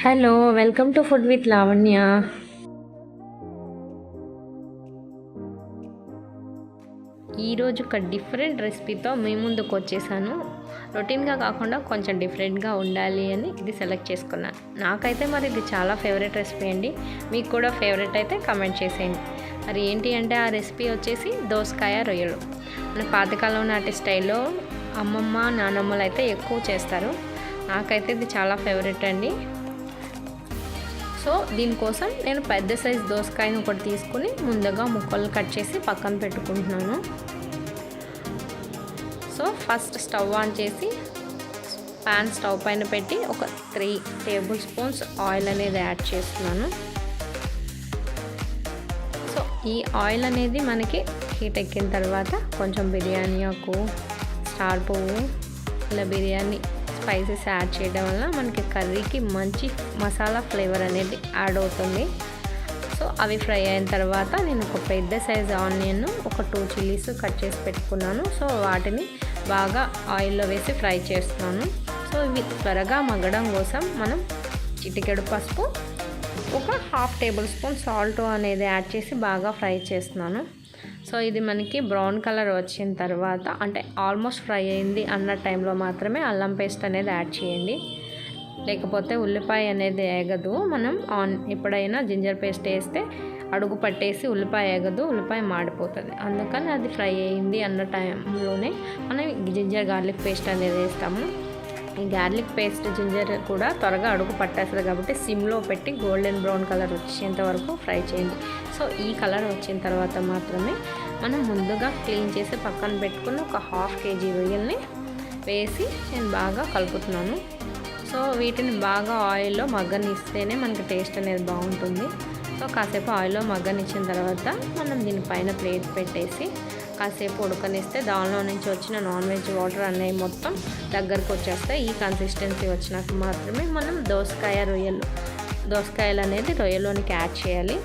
Hello, welcome to food with Lavanya. ఈరోజు ఒక different రెసిపీతో మీ ముందుకు వచ్చేసాను. రొటీన్గా కాకుండా కొంచెం డిఫరెంట్గా ఉండాలి అని ఇది సెలెక్ట్ చేసుకున్నాను. నాకైతే మరి ఇది చాలా ఫేవరెట్ రెసిపీ అండి. మీకు కూడా ఫేవరెట్ అయితే కమెంట్ చేసేయండి. మరి ఏంటి అంటే ఆ రెసిపీ వచ్చేసి దోసకాయ రొయ్యలు. మన పాతకాలం నాటి స్టైల్లో అమ్మమ్మ నానమ్మలు అయితే ఎక్కువ చేస్తారు. నాకైతే ఇది చాలా ఫేవరెట్ అండి. సో దీనికోసం నేను పెద్ద సైజు దోసకాయను ఒకటి తీసుకుని ముందుగా ముక్కలు కట్ చేసి పక్కన పెట్టుకుంటున్నాను. సో ఫస్ట్ స్టవ్ ఆన్ చేసి ప్యాన్ స్టవ్ పైన పెట్టి ఒక 3 టేబుల్ స్పూన్స్ ఆయిల్ అనేది యాడ్ చేస్తున్నాను. సో ఈ ఆయిల్ అనేది మనకి హీట్ ఎక్కిన తర్వాత కొంచెం బిర్యానీ ఆకు, స్టార్ పువ్వు, ఇలా బిర్యానీ స్పైసెస్ యాడ్ చేయడం వల్ల మనకి కర్రీకి మంచి మసాలా ఫ్లేవర్ అనేది యాడ్ అవుతుంది. సో అవి ఫ్రై అయిన తర్వాత నేను ఒక పెద్ద సైజ్ ఆనియన్, ఒక 2 చిల్లీస్ కట్ చేసి పెట్టుకున్నాను. సో వాటిని బాగా ఆయిల్లో వేసి ఫ్రై చేస్తున్నాను. సో ఇవి త్వరగా మగ్గడం కోసం మనం చిటికెడు పసుపు, ఒక 1/2 టేబుల్ స్పూన్ సాల్ట్ అనేది యాడ్ చేసి బాగా ఫ్రై చేస్తున్నాను. సో ఇది మనకి బ్రౌన్ కలర్ వచ్చిన తర్వాత, అంటే ఆల్మోస్ట్ ఫ్రై అయింది అన్న టైంలో మాత్రమే అల్లం పేస్ట్ అనేది యాడ్ చేయండి. లేకపోతే ఉల్లిపాయ అనేది ఏగదు. మనం ఎప్పుడైనా జింజర్ పేస్ట్ వేస్తే అడుగు పట్టేసి ఉల్లిపాయ ఏగదు, ఉల్లిపాయ మాడిపోతుంది. అందుకని అది ఫ్రై అయింది అన్న టైంలోనే మనం జింజర్ గార్లిక్ పేస్ట్ అనేది వేస్తాము. ఈ గార్లిక్ పేస్ట్ జింజర్ కూడా త్వరగా అడుగు పట్టేస్తుంది కాబట్టి సిమ్లో పెట్టి గోల్డెన్ బ్రౌన్ కలర్ వచ్చేంత వరకు ఫ్రై చేయండి. సో ఈ కలర్ వచ్చిన తర్వాత మాత్రమే మనం ముందుగా క్లీన్ చేసి పక్కన పెట్టుకుని ఒక 1/2 కేజీ రొయ్యల్ని వేసి నేను బాగా కలుపుతున్నాను. సో వీటిని బాగా ఆయిల్లో మగ్గనిస్తేనే మనకి టేస్ట్ అనేది బాగుంటుంది. సో కాసేపు ఆయిల్లో మగ్గనిచ్చిన తర్వాత మనం దీనిపైన ప్లేట్ పెట్టేసి కాసేపు ఉడకనిస్తే దానిలో నుంచి వచ్చిన నాన్ వెజ్ వాటర్ అనేవి మొత్తం దగ్గరకు వచ్చేస్తాయి. ఈ కన్సిస్టెన్సీ వచ్చినాక మాత్రమే మనం దోసకాయలు అనేది రొయ్యలోనికి యాడ్ చేయాలి.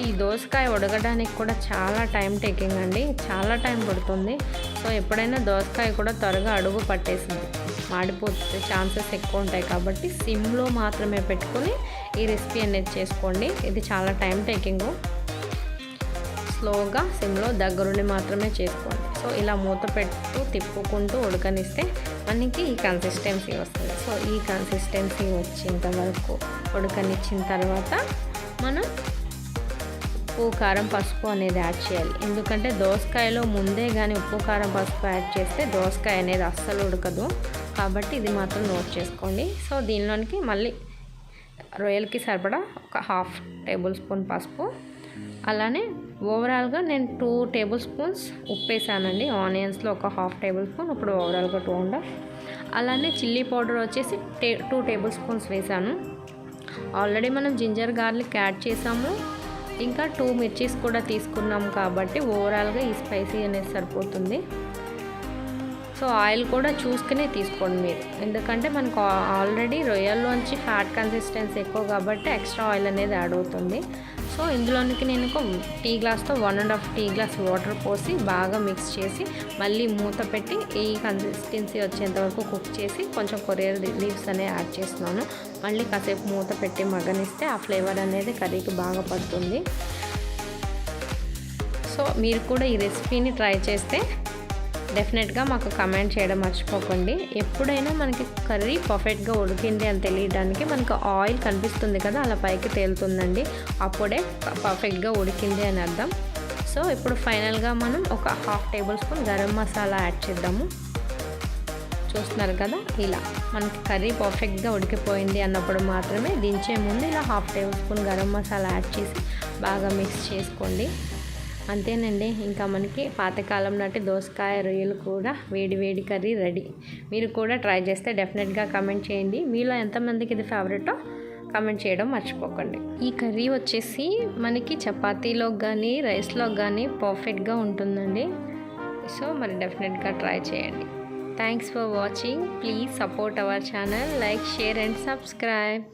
ఈ దోసకాయ ఉడకడానికి కూడా చాలా టైం టేకింగ్ అండి, చాలా టైం పడుతుంది. సో ఎప్పుడైనా దోసకాయ కూడా త్వరగా అడుగు పట్టేసింది, మాడిపోతే ఛాన్సెస్ ఎక్కువ ఉంటాయి కాబట్టి సిమ్లో మాత్రమే పెట్టుకొని ఈ రెసిపీ అనేది చేసుకోండి. ఇది చాలా టైం టేకింగు. స్లోగా సిమ్లో దగ్గరుండి మాత్రమే చేసుకోండి. సో ఇలా మూత పెట్టు తిప్పుకుంటూ ఉడకనిస్తే మనకి ఈ కన్సిస్టెన్సీ వస్తుంది. సో ఈ కన్సిస్టెన్సీ వచ్చేంత వరకు ఉడకనిచ్చిన తర్వాత మనం ఉప్పు, కారం, పసుపు అనేది యాడ్ చేయాలి. ఎందుకంటే దోసకాయలో ముందే కానీ ఉప్పు, కారం, పసుపు యాడ్ చేస్తే దోసకాయ అనేది అస్సలు ఉడకదు. కాబట్టి ఇది మాత్రం నోట్ చేసుకోండి. సో దీనిలోనికి మళ్ళీ రొయ్యలకి సరిపడా ఒక 1/2 టేబుల్ స్పూన్ పసుపు, అలానే ఓవరాల్గా నేను 2 టేబుల్ స్పూన్స్ ఉప్పు వేసానండి. ఆనియన్స్లో ఒక 1/2 టేబుల్ స్పూన్, ఇప్పుడు ఓవరాల్గా 2.5. అలానే చిల్లీ పౌడర్ వచ్చేసి 2 టేబుల్ స్పూన్స్ వేసాను. ఆల్రెడీ మనం జింజర్ గార్లిక్ యాడ్ చేసాము, ఇంకా 2 మిర్చీస్ కూడా తీసుకున్నాము కాబట్టి ఓవరాల్గా ఈ స్పైసీ అనేది సరిపోతుంది. సో ఆయిల్ కూడా చూసుకునే తీసుకోండి మీరు, ఎందుకంటే మనకు ఆల్రెడీ రొయ్యల్లోంచి ఫ్యాట్ కన్సిస్టెన్సీ ఎక్కువ కాబట్టి ఎక్స్ట్రా ఆయిల్ అనేది యాడ్ అవుతుంది. సో ఇందులోనికి నేను ఒక టీ గ్లాస్తో 1.5 టీ గ్లాస్ వాటర్ పోసి బాగా మిక్స్ చేసి మళ్ళీ మూత పెట్టి ఈ కన్సిస్టెన్సీ వచ్చేంత వరకు కుక్ చేసి కొంచెం కొరియర్ లీవ్స్ అనేవి యాడ్ చేస్తున్నాను. మళ్ళీ కాసేపు మూత పెట్టి మగ్గనిస్తే ఆ ఫ్లేవర్ అనేది కర్రీకి బాగా పడుతుంది. సో మీరు కూడా ఈ రెసిపీని ట్రై చేస్తే డెఫినెట్గా మాకు కమెంట్ చేయడం మర్చిపోకండి. ఎప్పుడైనా మనకి కర్రీ పర్ఫెక్ట్గా ఉడికింది అని తెలియడానికి మనకు ఆయిల్ కనిపిస్తుంది కదా, అలా పైకి తేలుతుందండి, అప్పుడే పర్ఫెక్ట్గా ఉడికింది అని అర్థం. సో ఇప్పుడు ఫైనల్గా మనం ఒక 1/2 table spoon garam masala add చేద్దాము. చూస్తున్నారు కదా, ఇలా మనకి కర్రీ పర్ఫెక్ట్గా ఉడికిపోయింది అన్నప్పుడు మాత్రమే దించే ముందు ఇలా 1/2 table spoon garam masala add చేసి బాగా మిక్స్ చేసుకోండి. అంతేనండి, ఇంకా మనకి పాతకాలం నాటి దోసకాయ రొయ్యలు కూడా వేడి వేడి కర్రీ రెడీ. మీరు కూడా ట్రై చేస్తే డెఫినెట్గా కమెంట్ చేయండి. మీలో ఎంతమందికి ఇది ఫేవరెటో కమెంట్ చేయడం మర్చిపోకండి. ఈ కర్రీ వచ్చేసి మనకి చపాతీలో కానీ రైస్లో కానీ పర్ఫెక్ట్గా ఉంటుందండి. సో మరి డెఫినెట్గా ట్రై చేయండి. Thanks for watching. Please support our channel, like, share and subscribe.